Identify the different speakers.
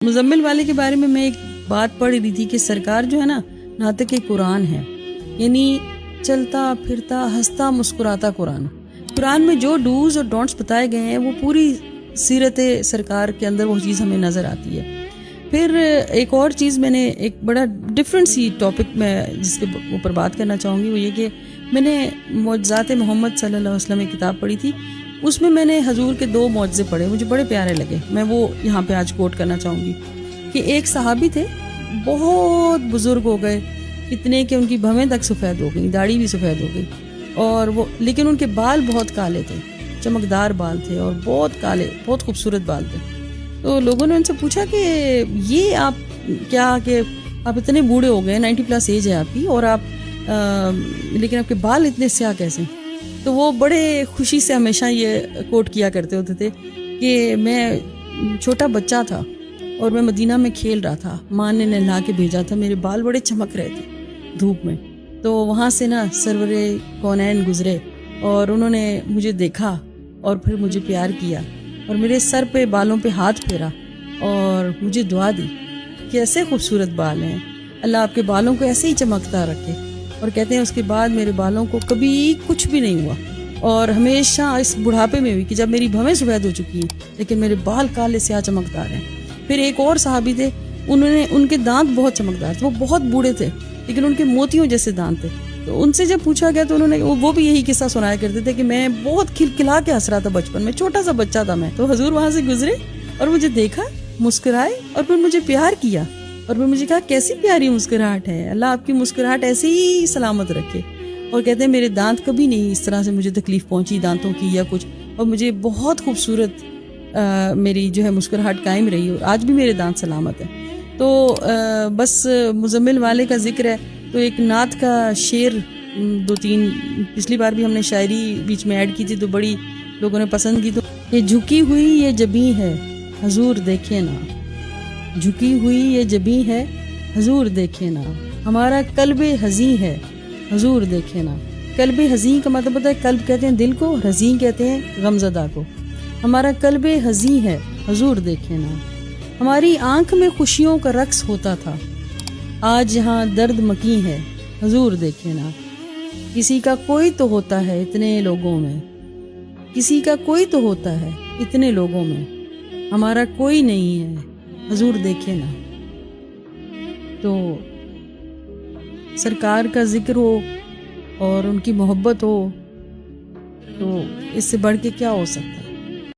Speaker 1: مزمل والے کے بارے میں ایک بات پڑھ رہی تھی کہ سرکار جو ہے نا ناطق قرآن ہے، یعنی چلتا پھرتا ہنستا مسکراتا قرآن۔ قرآن میں جو ڈوز اور ڈونٹس بتائے گئے ہیں وہ پوری سیرت سرکار کے اندر وہ چیز ہمیں نظر آتی ہے۔ پھر ایک اور چیز میں نے ایک بڑا ڈفرینٹ سی ٹاپک میں جس کے اوپر بات کرنا چاہوں گی، وہ یہ کہ میں نے معجزات محمد صلی اللہ علیہ وسلم کی کتاب پڑھی تھی، اس میں نے حضور کے 2 معجزے پڑھے، مجھے بڑے پیارے لگے، میں وہ یہاں پہ آج کوٹ کرنا چاہوں گی کہ ایک صحابی تھے، بہت بزرگ ہو گئے، اتنے کہ ان کی بھویں تک سفید ہو گئی، داڑھی بھی سفید ہو گئی، اور وہ لیکن ان کے بال بہت کالے تھے، چمکدار بال تھے اور بہت کالے، بہت خوبصورت بال تھے۔ تو لوگوں نے ان سے پوچھا کہ یہ آپ کیا کہ آپ اتنے بوڑھے ہو گئے، 90+ ایج ہے آپ کی، اور آپ لیکن آپ کے بال اتنے سیاہ کیسے؟ تو وہ بڑے خوشی سے ہمیشہ یہ کوٹ کیا کرتے ہوتے تھے کہ میں چھوٹا بچہ تھا اور میں مدینہ میں کھیل رہا تھا، ماں نے نہلا کے بھیجا تھا، میرے بال بڑے چمک رہے تھے دھوپ میں، تو وہاں سے نا سرور کونین گزرے اور انہوں نے مجھے دیکھا اور پھر مجھے پیار کیا اور میرے سر پہ بالوں پہ ہاتھ پھیرا اور مجھے دعا دی کہ ایسے خوبصورت بال ہیں، اللہ آپ کے بالوں کو ایسے ہی چمکتا رکھے۔ اور کہتے ہیں اس کے بعد میرے بالوں کو کبھی کچھ بھی نہیں ہوا، اور ہمیشہ اس بڑھاپے میں بھی کہ جب میری بھویں سفید ہو چکی ہیں لیکن میرے بال کالے سیاہ چمکدار ہیں۔ پھر ایک اور صحابی تھے، ان کے دانت بہت چمکدار تھے، وہ بہت بوڑھے تھے لیکن ان کے موتیوں جیسے دانت تھے۔ تو ان سے جب پوچھا گیا تو انہوں نے وہ بھی یہی قصہ سنایا کرتے تھے کہ میں بہت کھلکھلا کے ہنس رہا تھا بچپن میں، چھوٹا سا بچہ تھا میں، تو حضور وہاں سے گزرے اور مجھے دیکھا، مسکرائے اور پھر مجھے پیار کیا، اور پھر مجھے کہا کیسی پیاری مسکراہٹ ہے، اللہ آپ کی مسکراہٹ ایسے ہی سلامت رکھے۔ اور کہتے ہیں میرے دانت کبھی نہیں اس طرح سے مجھے تکلیف پہنچی دانتوں کی یا کچھ، اور مجھے بہت خوبصورت میری جو ہے مسکراہٹ قائم رہی، اور آج بھی میرے دانت سلامت ہیں۔ تو بس مزمل والے کا ذکر ہے تو ایک نعت کا شعر 2-3 پچھلی بار بھی ہم نے شاعری بیچ میں ایڈ کی تھی تو بڑی لوگوں نے پسند کی، تو یہ جھکی ہوئی یہ جبیں ہے حضور دیکھے نا، جھکی ہوئی یہ جبیں ہے حضور دیکھے نا، ہمارا قلب حزیں ہے حضور دیکھے نا۔ قلب حزیں کا مطلب ہوتا ہے، قلب کہتے ہیں دل کو، حزیں کہتے ہیں غمزدہ کو، ہمارا قلب حزیں ہے حضور دیکھے نا۔ ہماری آنکھ میں خوشیوں کا رقص ہوتا تھا، آج یہاں درد مکیں ہے حضور دیکھے نا۔ کسی کا کوئی تو ہوتا ہے اتنے لوگوں میں، کسی کا کوئی تو ہوتا ہے اتنے لوگوں میں، ہمارا کوئی نہیں ہے حضور دیکھے نا۔ تو سرکار کا ذکر ہو اور ان کی محبت ہو تو اس سے بڑھ کے کیا ہو سکتا ہے؟